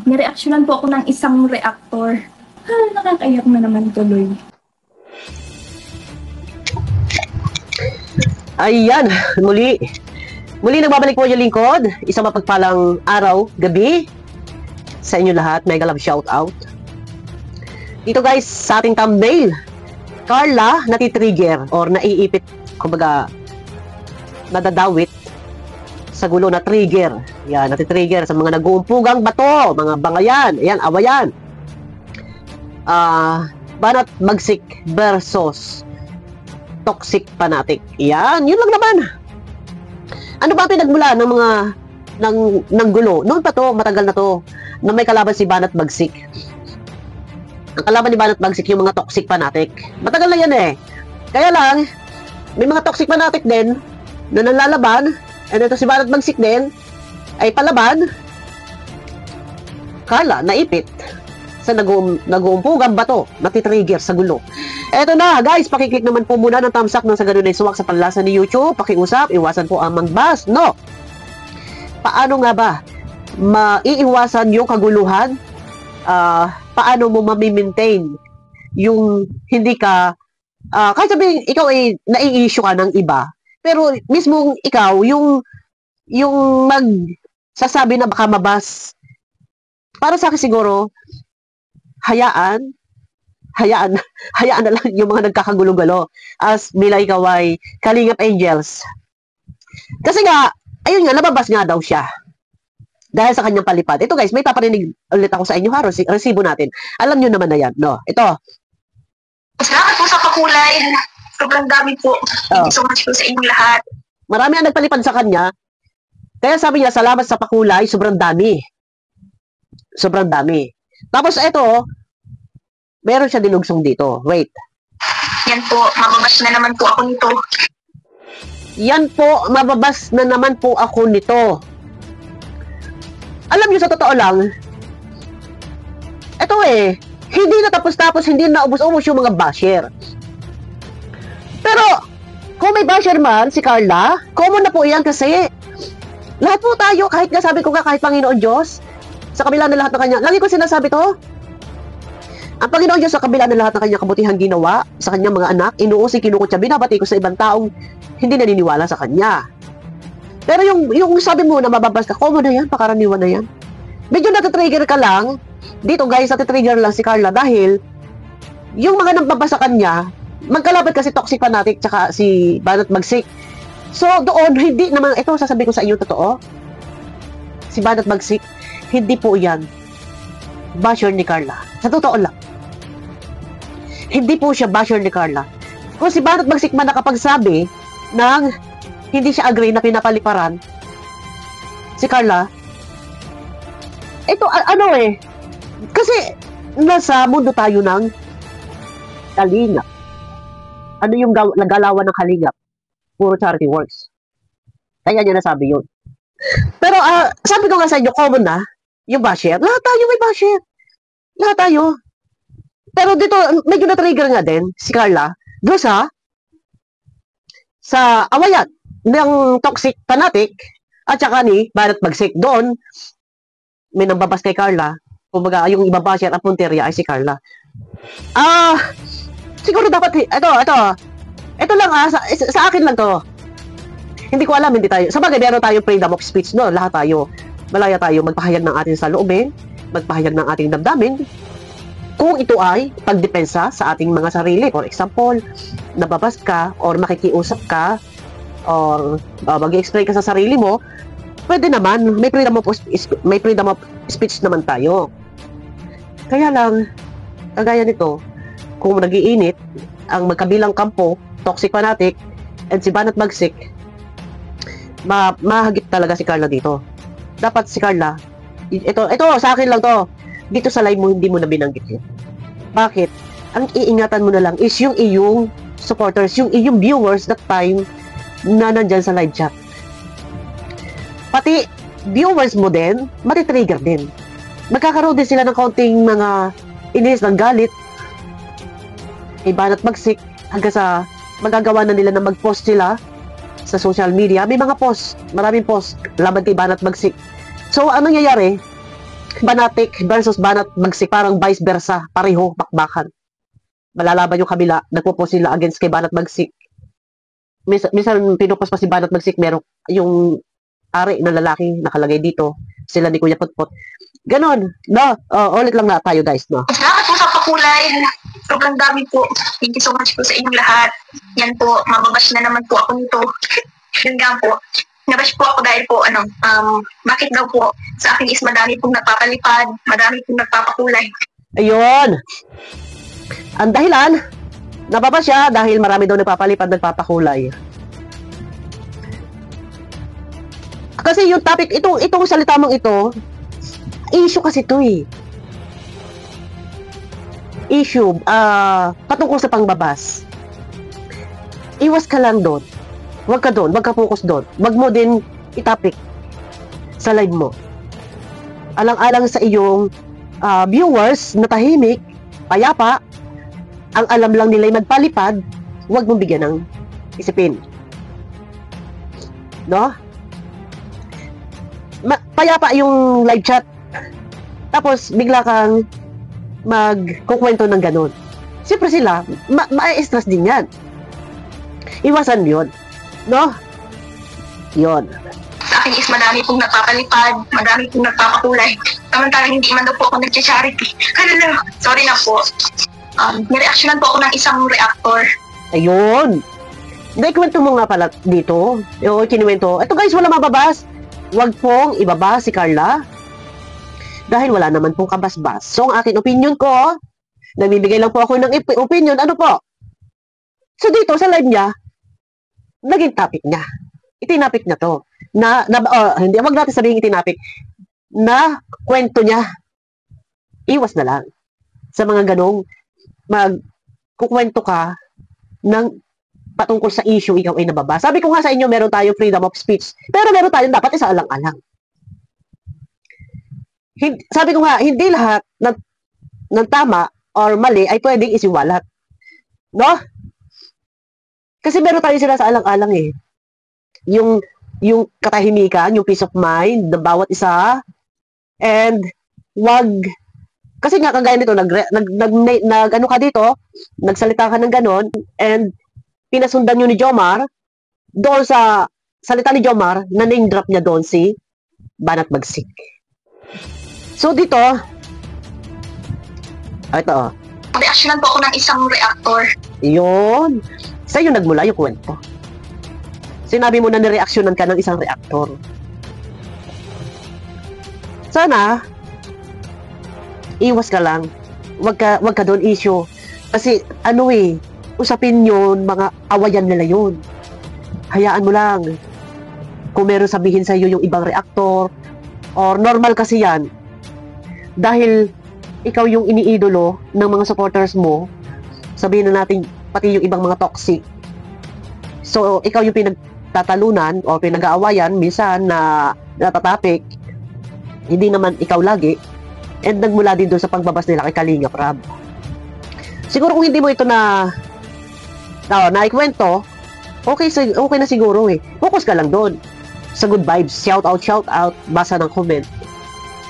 Nireaksyonan po ako ng isang reactor. Nakakaiyak na naman tuloy. Ayan, muli. Muli nagbabalik po yung lingkod. Isang mapagpalang araw, gabi sa inyo lahat. Mega love shout out. Dito guys, sa ating thumbnail, Carla natitrigger or naiipit, kumbaga, nadadawit sa gulo na trigger. Yan, natitrigger sa mga nag-uumpugang bato, mga bangayan, ayan, awayan. Banat Bagsik versus Toxic Fanatic. Yan, yun lang naman. Ano ba pinagmula ng mga ng gulo? Noon pa to, matagal na to, na may kalaban si Banat Bagsik. Ang kalaban ni Banat Bagsik yung mga Toxic Fanatic. Matagal na yan eh. Kaya lang, may mga Toxic Fanatic din na nalalaban, and ito si Banat Bagsik din ay palaban. Carla, naipit sa nag-uumpugang bato, natitrigger sa gulo. Eto na, guys, pakiclick naman po muna ng thumbs up nang sa ganun ay suwak sa panlasa ni YouTube. Pakiusap, iwasan po ang mangbas, no? Paano nga ba maiiwasan yung kaguluhan? Paano mo mamimaintain yung hindi ka, kahit sabihin, ikaw ay nai-issue ka ng iba, pero mismo ikaw, yung magsasabi na baka mabas, para sa akin siguro, hayaan na lang yung mga nagkakagulo-gulo as bila ikaw ay Kalingap Angels. Kasi nga, ayun nga, nababas nga daw siya dahil sa kanyang palipad. Ito guys, may paparinig ulit ako sa inyo ha, resibo natin. Alam nyo naman na yan, no? Ito. Salamat po sa pakulay. Sobrang dami po. Thank you so much po sa inyong lahat. Marami ang nagpalipad sa kanya. Kaya sabi niya, salamat sa pakulay, sobrang dami. Sobrang dami. Tapos ito, meron siya dinugsong dito. Wait. Yan po, mababas na naman po ako nito. Yan po, mababas na naman po ako nito. Alam niyo, sa totoo lang, ito hindi na tapos-tapos, hindi na ubos-ubos yung mga basher. Pero, kung may basher man, si Carla, common na po yan kasi lahat po tayo, kahit nga sabi ko nga, kahit Panginoon Diyos, sa kabila ng lahat ng kanya, lagi ko sinasabi to, ang Panginoon Diyos sa kabila ng lahat ng kanyang kabutihang ginawa sa kanyang mga anak, inuusig, kinukutya, binabati ko sa ibang taong hindi naniniwala sa kanya. Pero yung sabi mo na mababas ka, common na yan, pakaraniwan na yan. Medyo natitrigger ka lang, dito guys, natitrigger lang si Carla dahil yung mga nambabas sa kanya, magkalaban kasi Toxic Fanatic tsaka si Banat Bagsik. So doon, hindi naman, ito sasabihin ko sa inyo totoo, si Banat Bagsik, hindi po yan basher ni Carla. Sa totoo lang. Hindi po siya basher ni Carla. Kung si Banat Bagsik man nakapagsabi ng hindi siya agree na pinapaliparan si Carla, ito kasi nasa mundo tayo ng Kalingap. Ano yung nagalawan ng Kalingap? Puro charity works. Kaya niya nasabi yun. Pero sabi ko nga sa inyo, common na yung basher. Lahat tayo may basher. Lahat tayo. Pero dito, medyo na-trigger nga din si Carla doon sa awayan ng Toxic Fanatic at saka ni Banat Bagsik. Doon, may nambabas kay Carla. Kumbaga, yung iba basher at punteriya ay si Carla. Siguro dapat, ito lang sa akin lang to. Hindi ko alam, hindi tayo. Sabagay, meron tayong freedom of speech, no? Lahat tayo. Malaya tayo magpahayag ng ating saloobin, magpahayag ng ating damdamin. Kung ito ay pagdepensa sa ating mga sarili. For example, nababas ka or makikiusap ka or mag-explain ka sa sarili mo, pwede naman, may freedom of speech naman tayo. Kaya lang, kagaya nito, kung nag-iinit ang magkabilang kampo, Toxic Fanatic, and si Banat Bagsik, mahagip talaga si Carla dito. Dapat si Carla, ito sa akin lang to, dito sa live mo, hindi mo na binanggit yun. Bakit? Ang iingatan mo na lang is yung iyong supporters, yung iyong viewers that time na nandyan sa live chat. Pati viewers mo din, matitrigger din. Magkakaroon din sila ng kaunting mga inis ng galit. Banat Bagsik, hanggang sa magagawa na nila na mag-post sila sa social media. May mga post, maraming post laban kay Banat Bagsik. So, anong nangyayari? Banatik versus Banat Bagsik, parang vice versa, pareho, bakbakan. Malalaban yung kabila, nagpo-post sila against kay Banat Bagsik. Minsan pinupost pa si Banat Bagsik, meron yung ari na lalaki nakalagay dito, sila ni Kuya Putput. Ganon, no? Ulit lang na tayo guys, no? Salamat po sa pakulay. Sobrang dami po. Thank you so much po sa inyong lahat. Yan po, mababash na naman po ako nito. Yun nga po. Nabash po ako dahil po, bakit daw po sa akin is madami pong nagpapalipad, madami pong nagpapakulay. Ayun. Ang dahilan, nababa siya dahil marami daw nagpapalipad, nagpapakulay. Kasi yung topic, itong salita mong ito, issue kasi ito eh. Issue, patungkol sa pangbabas. Iwas ka lang doon. Huwag ka doon, huwag ka focus doon. Huwag mo din itapik sa live mo. Alang-alang sa iyong viewers na tahimik, payapa, ang alam lang nila ay magpalipad, huwag mong bigyan ng isipin. No? Payapa yung live chat. Tapos, bigla kang magkukwento ng ganun. Siyempre sila, ma-stress din yan. Iwasan yun. No? Yun. Sa akin is madami pong nagpapalipad, madami pong nagpapakulay. Samantalang hindi man daw po ako nag-charity. Ano, sorry na po. Nireaksyonan po ako ng isang reactor. Ayun. Hindi, kwento mo nga pala dito. Yung kinuwento. Ito guys, wala mababas. Huwag pong ibaba si Carla. Dahil wala naman pong kabasbas. So, ang akin opinion ko, nagbibigay lang po ako ng opinion. Ano po? So, dito sa live niya, naging topic niya. Itinapik niya to. Hindi, wag natin sabihin itinapik. Na kwento niya. Iwas na lang. Sa mga ganong magkukwento ka ng patungkol sa issue, ikaw ay nababa. Sabi ko nga sa inyo, meron tayong freedom of speech. Pero meron tayong dapat isaalang-alang. Sabi ko nga, hindi lahat ng tama or mali ay pwedeng isiwalat. No? Kasi meron tayo sila sa alang-alang eh. Yung katahimikan, yung peace of mind ng bawat isa. And kasi nga kagaya nito, ano ka dito, nagsalita ka ng ganon, and pinasundan nyo ni Jomar, doon sa salita ni Jomar, na name drop niya doon si Banat Bagsik. So dito, ito. Reaksyonan po ako ng isang reactor. Yun. Sa'yo nagmula yung kwento. Sinabi mo na nireaksyonan ka ng isang reactor. Sana, iwas ka lang. Wag ka doon issue. Kasi, usapin yun, mga awayan nila yun. Hayaan mo lang. Kung meron sabihin sa'yo yung ibang reactor, or normal kasi yan, dahil ikaw yung iniidolo ng mga supporters mo, sabihin na natin, pati yung ibang mga toxic. So, ikaw yung pinagtatalunan o pinag-aawayan, minsan na natatapik, hindi naman ikaw lagi, and nagmula din doon sa pagbabas nila kay Kalinga Prab. Siguro kung hindi mo ito naikwento, okay na siguro eh. Focus ka lang doon. Sa good vibes, shout out, basa ng comment.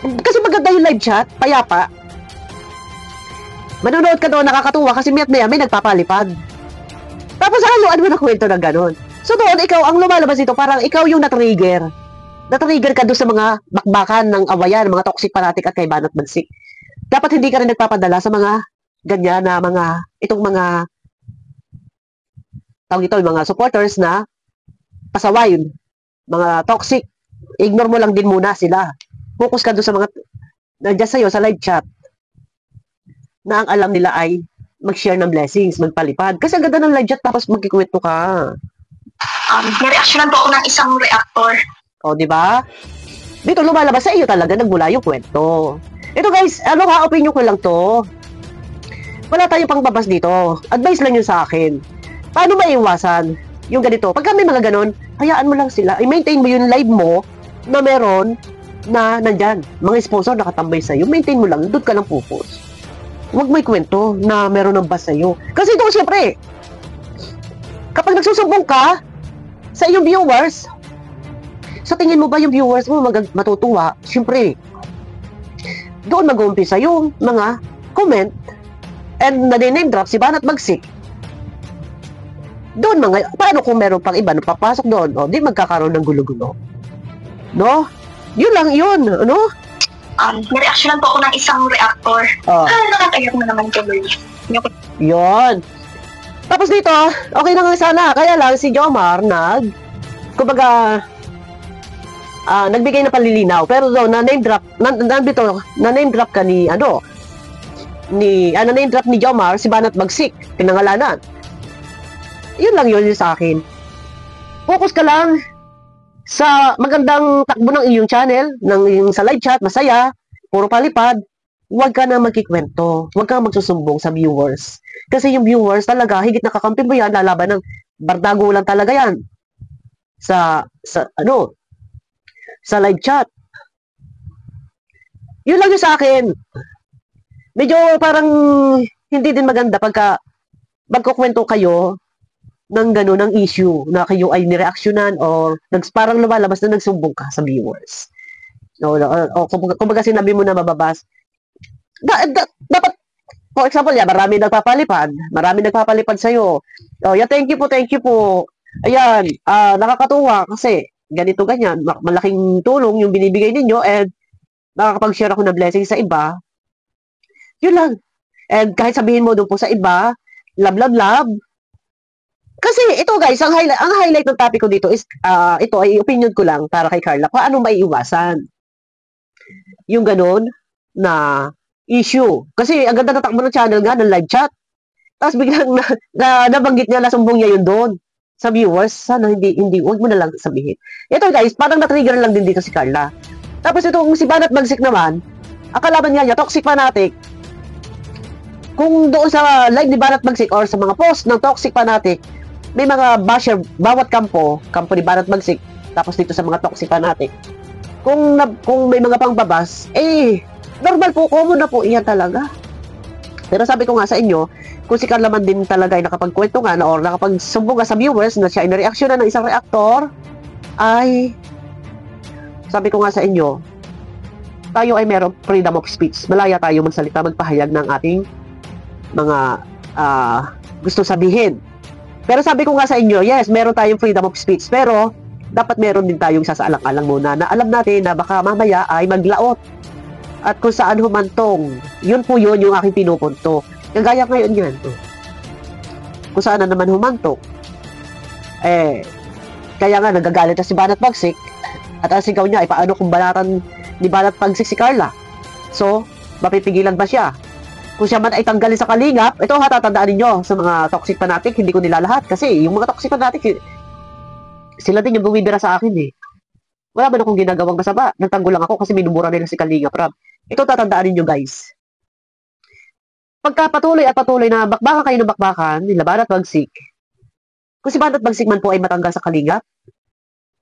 Kasi maganda yung live chat, payapa. Manonood ka doon, nakakatuwa kasi maya may nagpapalipad. Tapos haluan mo na kwento ng ganon. So doon, ikaw, ang lumalabas dito, parang ikaw yung na-trigger. Na-trigger ka doon sa mga bakbakan ng awayan, mga toxic fanatic at kay Banat Bagsik. Dapat hindi ka rin nagpapadala sa mga ganyan na itong mga tawag ito, yung mga supporters na pasaway, mga toxic. Ignore mo lang din muna sila. Focus ka doon sa mga nandiyan sa'yo sa live chat na ang alam nila ay mag-share ng blessings, magpalipad. Kasi ang ganda ng live chat tapos magkikwento ka. Nireaksyonan po ako ng isang reactor. O, di ba? Dito lumalabas sa iyo talaga nagmula yung kwento. Ito guys, opinion ko lang to. Wala tayong pangbabas dito. Advice lang yun sa akin. Paano maiwasan yung ganito? Pagka may mga ganon, hayaan mo lang sila. I-maintain mo yung live mo na meron na nandyan. Mga sponsor nakatambay sa'yo. Maintain mo lang. Doon ka lang focus. Huwag may kwento na meron ng bas sa'yo. Kasi ito, siyempre, kapag nagsusumbong ka sa iyong viewers, sa tingin mo ba yung viewers mo matutuwa? Siyempre, doon mag-uumpisa yung mga comment and nade-name drop si Banat Bagsik. Doon mga, paano kung meron pang iba na papasok doon? O, di magkakaroon ng gulo-gulo. No? Yun lang yun, ano? Nireaksyonan po ako ng isang reactor. Oh. Nakakayak na naman tuloy. Yun. Tapos dito, okay na nga sana. Kaya lang si Jomar kumbaga, nagbigay na palilinaw. Pero daw, na-name drop ka na-name drop ni Jomar, si Banat Bagsik, pinangalanan. Yun lang yun sa akin. Focus ka lang sa magandang takbo ng iyong channel, sa live chat, masaya, puro palipad. Huwag ka na magkikwento. Huwag ka magsusumbong sa viewers. Kasi yung viewers talaga, higit nakakampi mo yan, lalaban ng bardago lang talaga yan. Sa live chat. Yun lang yung sa akin. Medyo parang hindi din maganda pagka magkukwento kayo ng gano'n, ng issue na kayo ay nireaksyonan or parang lumalabas na nagsumbong ka sa viewers. Kumbaga sinabi mo na mababas. Dapat, for example, marami nagpapalipad sa'yo. Thank you po. Ayan, nakakatuwa kasi ganito ganyan, malaking tulong yung binibigay ninyo and nakakapag-share ako ng blessing sa iba. Yun lang. And kahit sabihin mo doon po sa iba, love. Kasi ito guys, ang highlight ng topic ko dito is, ito ay opinion ko lang para kay Carla, kung ano maiiwasan. Yung ganun na issue. Kasi ang ganda natakbo ng channel nga, ng live chat. Tapos biglang nabanggit niya, nasumbong niya yun doon sa viewers. Sana hindi, huwag mo na lang sabihin. Ito guys, parang na-trigger lang din dito si Carla. Tapos itong si Banat Bagsik naman, ang kalaban niya, toxic fanatic. Kung doon sa live ni Banat Bagsik or sa mga post ng toxic fanatic, may mga basher, bawat kampo ni Banat Bagsik, tapos dito sa mga toxic fanatic. Kung may mga pangbabas, normal po, common na po iyan talaga. Pero sabi ko nga sa inyo, kung si Carla man din talaga ay nakapagkwento nga na or nakapagsumbong nga sa viewers na siya ay nareaksyonan ng isang reactor, ay sabi ko nga sa inyo, tayo ay merong freedom of speech. Malaya tayo magsalita, magpahayag ng ating mga gusto sabihin. Pero sabi ko nga sa inyo, yes, meron tayong freedom of speech, pero dapat meron din tayong sasaalang-alang muna na alam natin na baka mamaya ay maglaot. At kung saan humantong, yun yung aking pinupunto. Kagaya ngayon yan. Kung saan na naman humantong. Kaya nga, nagagalit na si Banat Bagsik. At ang sigaw niya, paano kung balatan ni Banat Bagsik si Carla? So, mapipigilan ba siya? Kung siya man ay tanggalin sa kalingap, ito tatandaan ninyo sa mga toxic fanatic, hindi ko nilalahat. Kasi yung mga toxic fanatic, sila din yung bumibira sa akin Wala man akong ginagawang masama. Nagtanggol lang ako kasi minumura nila si Kalingap Rab. Ito tatandaan ninyo guys. Pagka patuloy na bakbakan kayo ng bakbakan, nila Banat Bagsik, kung si Banat Bagsik man po ay matanggal sa kalingap,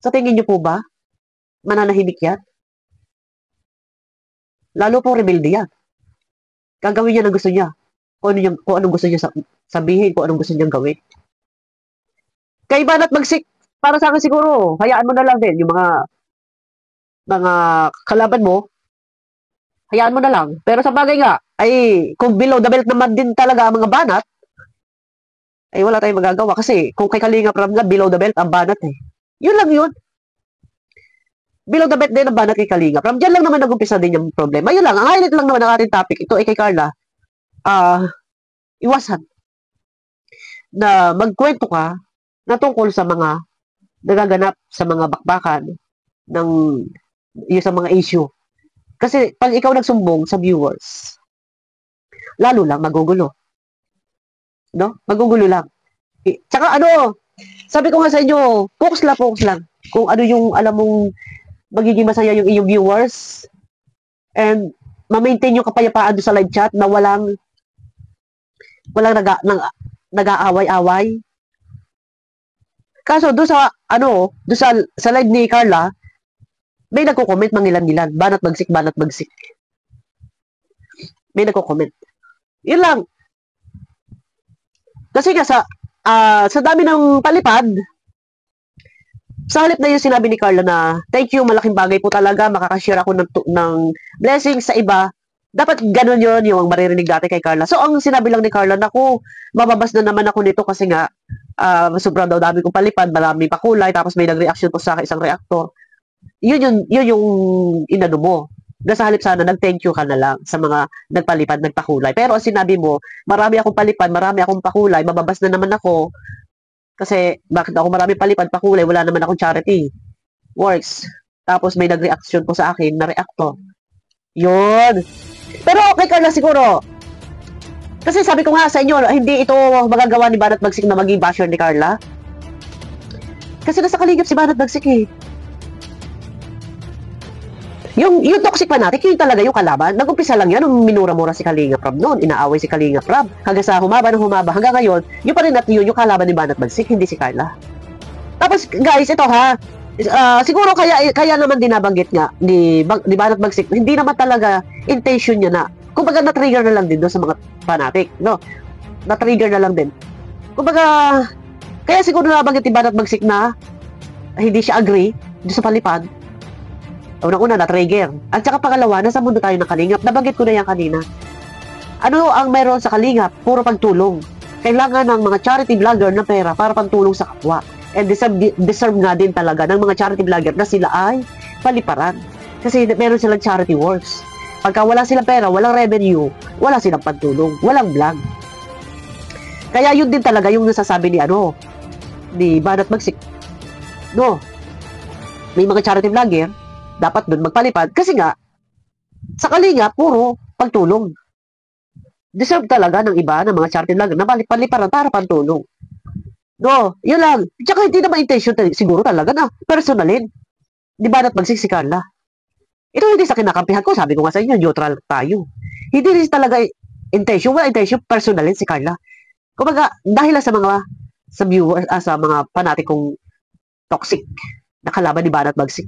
sa tingin nyo po ba, mananahimik yan? Lalo po rebelde yan. Gagawin niya ng gusto niya. Kung anong gusto niya sabihin, kung anong gusto niyang gawin. Kay Banat Bagsik, para sa akin siguro, hayaan mo na lang din yung mga kalaban mo, hayaan mo na lang. Pero sa bagay nga, ay kung below the belt naman din talaga ang mga banat, ay wala tayong magagawa. Kasi kung kay Kalingap Rab nga, below the belt ang banat Yun lang yun. Below the belt din ang banat kay Kalingap Rab. Diyan lang naman nag-umpisa din yung problema. Yun lang. Ang highlight lang naman ng ating topic, ito ay kay Carla, iwasan na magkwento ka na tungkol sa mga nagaganap sa mga bakbakan ng yung sa mga issue. Kasi pag ikaw nagsumbong sa viewers, lalo lang magugulo. No? Magugulo lang. Tsaka sabi ko nga sa inyo, focus lang. Kung ano yung alam mong magiging masaya yung iyong viewers and ma-maintain yung kapayapaan doon sa live chat na walang nag-aaway-away. Kaso doon sa live ni Carla, may nagko-comment mangilan-ngilan. Banat Bagsik. May nagko-comment. Yun lang. Kasi nga sa dami ng palipad, sa halip na yung sinabi ni Carla na, thank you, malaking bagay po talaga, makakashare ako ng blessings sa iba, Dapat ganun yun, yung maririnig dati kay Carla. So, ang sinabi lang ni Carla, naku, mababas na naman ako nito kasi nga, sobrang daw dami kong palipad, marami pa kulay, tapos may nag-reaction po sa akin isang reactor. Yun yung inano mo. Nasa halip sana, nag-thank you ka na lang sa mga nagpalipad, nagpakulay. Pero ang sinabi mo, marami akong palipad, marami akong pakulay, mababas na naman ako. Kasi, bakit ako marami palipad, pakulay, wala naman akong charity. Works. Tapos may nag-reaction po sa akin na reactor. Yun. Pero okay Carla siguro. Kasi sabi ko nga sa inyo, hindi ito magagawa ni Banat Bagsik na maging basher ni Carla. Kasi nasa kaligap si Banat Bagsik eh. Yung toxic fanatic, yun talaga yung kalaban. Nag-umpisa lang yan, nung minura-mura si Kalinga Prab noon. Inaaway si Kalinga Prab. Hanggang sa humaba ng humaba. Hanggang ngayon, yun pa rin at yun yung kalaban ni Banat Bagsik, hindi si Carla. Tapos guys, ito ha. Siguro kaya naman din nabanggit nga ni Banat Bagsik, hindi naman talaga intention niya na. Kumbaga na-trigger na lang din doon sa mga fanatic, no? Na-trigger na lang din. Kumbaga, kaya siguro nabanggit ni Banat Bagsik na hindi siya agree doon sa palipad. Unang-una, na-trigger. At saka pangalawa, nasa mundo tayo ng kalingap. Nabanggit ko na yan kanina. Ano ang meron sa kalingap? Puro pagtulong. Kailangan ng mga charity vlogger na pera para pantulong sa kapwa. And deserve nga din talaga ng mga charity vlogger na sila ay paliparan. Kasi meron silang charity works. Pagka wala silang pera, walang revenue, wala silang pantulong, walang vlog. Kaya yun din talaga yung nasasabi ni Banat Bagsik. No, may mga charity vlogger, dapat dun magpalipad kasi nga, sa kalinga, puro pagtulong. Deserve talaga ng iba, ng mga charity vlogger na paliparan para pantulong. No, yun lang. Tsaka hindi naman intention siguro talaga na personalin. Di ba Bagsik si Carla? Ito hindi sa kinakampihan ko. Sabi ko nga sa inyo, neutral tayo. Hindi rin talaga intention. Wala intention personalin si Carla. Kumbaga, dahil sa viewers, sa mga fanatikong toxic na kalaban ni Banat Bagsik.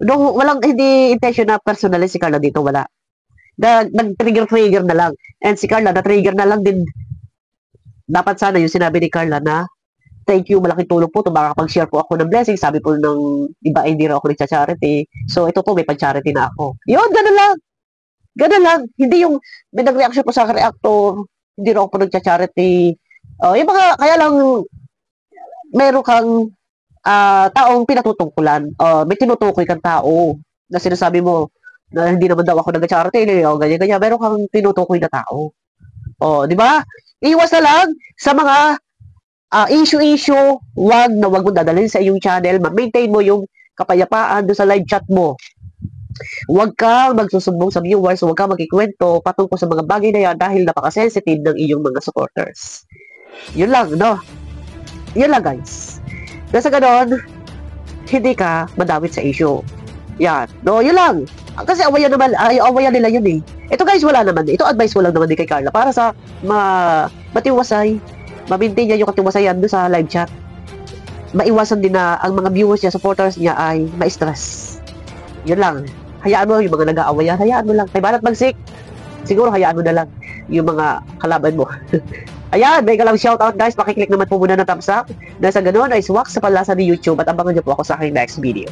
No, walang hindi intention na personalin si Carla dito. Wala. Nag-trigger na lang. And si Carla, na-trigger na lang din. Dapat sana yung sinabi ni Carla na thank you, malaking tulong po ito, makakapag-share po ako ng blessing. Sabi po ng iba, hindi rin ako nagcha-charity. So, ito po, may pag-charity na ako. Yun, ganun lang. Ganun lang. Hindi yung may nag-reaction po sa reactor, hindi rin ako po nagcha-charity. Yung mga, kaya lang, meron kang taong pinatutungkulan. May tinutukoy kang tao na sinasabi mo na hindi naman daw ako nag-charity, ganyan-ganyan. Meron kang tinutukoy na tao. Di ba? Iwas na lang sa mga issue, wag mo dadalhin sa iyong channel. Ma-maintain mo yung kapayapaan doon sa live chat mo. Huwag kang magsusumbong sa viewers, huwag kang magkikwento patungkol sa mga bagay na yan dahil napaka-sensitive ng iyong mga supporters. Yun lang, no? Yun lang, guys. Nasa ganon, hindi ka madawit sa issue. Yan. No, yun lang. Kasi awayan nila yun eh. Ito guys, wala naman. Ito advice ko lang naman din kay Carla para sa matiwasay, ma-maintain niya yung katiwasayan doon sa live chat. Maiwasan din na ang mga viewers niya, supporters niya ay ma-stress. Yun lang. Hayaan mo yung mga nag-aawayan. Hayaan mo lang. Kay Banat Bagsik, siguro hayaan mo na lang yung mga kalaban mo. Ayan, may kalang shoutout guys. Pakiclick naman po muna ng thumbs up. Nasa ganun ay swak sa palasa ni YouTube at abangan niyo po ako sa aking next video.